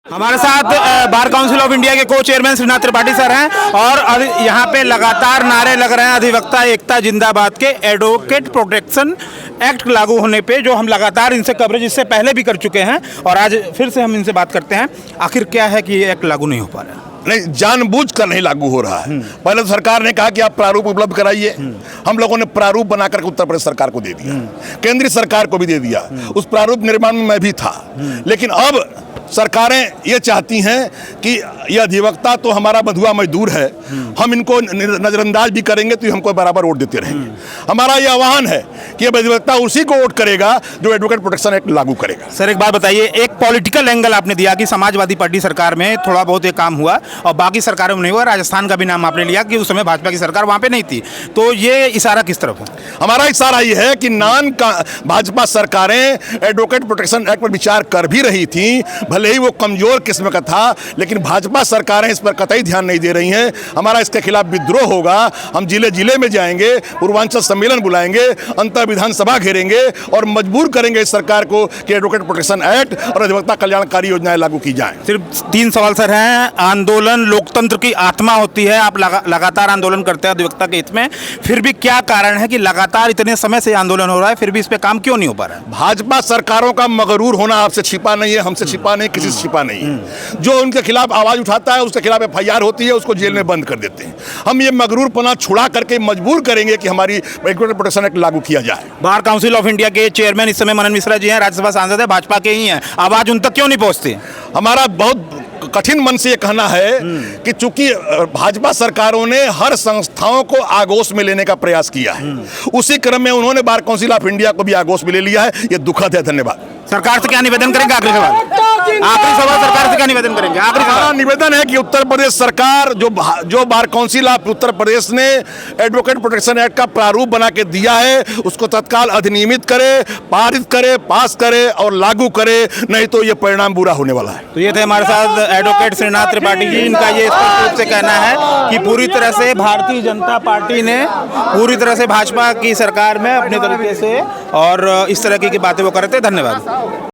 हमारे साथ bar council of India के को चेयरमैन श्रीनाथ त्रिपाठी सर हैं और यहाँ पे लगातार नारे लग रहे हैं अधिवक्ता एकता जिंदाबाद के एडवोकेट प्रोटेक्शन एक्ट लागू होने पे, जो हम लगातार इनसे कवरेज इससे पहले भी कर चुके हैं और आज फिर से हम इनसे बात करते हैं। आखिर क्या है कि ये एक्ट लागू नहीं हो पा रहा है? नहीं, जानबूझकर नहीं लागू हो रहा है। पहले तो सरकार ने कहा कि आप प्रारूप उपलब्ध कराइए, हम लोगों ने प्रारूप बनाकर उत्तर प्रदेश सरकार को दे दिया, केंद्रीय सरकार को भी दे दिया। उस प्रारूप निर्माण में मैं भी था, लेकिन अब सरकारें ये चाहती हैं कि ये अधिवक्ता तो हमारा बंधुआ मजदूर है, हम इनको नजरअंदाज भी करेंगे तो हमको बराबर वोट देते रहेंगे। हमारा ये आह्वान है कि अब अधिवक्ता उसी को वोट करेगा जो एडवोकेट प्रोटेक्शन एक्ट लागू करेगा। सर एक बात बताइए, एक पॉलिटिकल एंगल आपने दिया कि समाजवादी पार्टी सरकार में थोड़ा बहुत ये काम हुआ और बाकी सरकारों में नहीं हुआ। राजस्थान का भी नाम आपने लिया कि उस समय भाजपा की सरकार वहाँ पे नहीं थी, तो ये इशारा किस तरफ है? हमारा इशारा ये है कि भाजपा सरकारें एडवोकेट प्रोटेक्शन एक्ट पर विचार कर भी रही थी, भले ही वो कमजोर किस्म का था, लेकिन भाजपा सरकारें इस पर कतई ध्यान नहीं दे रही हैं। हमारा इसके खिलाफ विद्रोह होगा, हम जिले जिले में जाएंगे, पूर्वांचल सम्मेलन बुलाएंगे, अंतर विधानसभा घेरेंगे और मजबूर करेंगे इस सरकार को कि एडवोकेट प्रोटेक्शन एक्ट और अधिवक्ता कल्याणकारी योजनाएं लागू की जाएं। सिर्फ 3 सवाल सर हैं। आंदोलन लोकतंत्र की आत्मा होती है, आप लगातार आंदोलन करते हैं अधिवक्ता के हित में, फिर भी क्या कारण है कि लगातार इतने समय से आंदोलन हो रहा है, फिर भी इस पे काम क्यों नहीं हो पा रहा है? भाजपा सरकारों का मगरूर होना आपसे छिपा नहीं है, हमसे छिपा नहीं, किसी से छिपा नहीं है। जो उनके खिलाफ आवाज उठाता है उसके खिलाफ FIR होती है, उसको जेल में बंद कर देते हैं। हम ये मगरूरपना छुड़ा करके मजबूर करेंगे कि हमारी एडवोकेट प्रोटेक्शन एक्ट लागू किया जाए। बार काउंसिल ऑफ इंडिया के चेयरमैन इस समय मनन मिश्रा जी हैं, राज्यसभा सांसद है, भाजपा के ही हैं, आवाज उन तक क्यों नहीं पहुंचती? हमारा बहुत कठिन मन से ये कहना है कि चूंकि भाजपा सरकारों ने हर संस्थाओं को आगोश में लेने का प्रयास किया है, उसी क्रम में उन्होंने बार काउंसिल ऑफ इंडिया को भी आगोश में ले लिया है। ये दुखद है। धन्यवाद। सरकार से क्या निवेदन करेंगे? आखिरी सवाल सरकार से क्या निवेदन करेंगे? आखिरी सवाल निवेदन है कि उत्तर प्रदेश सरकार जो bar council of Uttar Pradesh ने एडवोकेट प्रोटेक्शन एक्ट का प्रारूप बना के दिया है, उसको तत्काल अधिनियमित करे, पारित करे, पास करे और लागू करे, नहीं तो ये परिणाम बुरा होने वाला है। तो ये थे हमारे साथ एडवोकेट श्रीनाथ त्रिपाठी जी। इनका ये स्पष्ट रूप से कहना है कि पूरी तरह से भारतीय जनता पार्टी ने पूरी तरह से भाजपा की सरकार में अपने तरीके से और इस तरह की बातें वो कर रहे थे। धन्यवाद।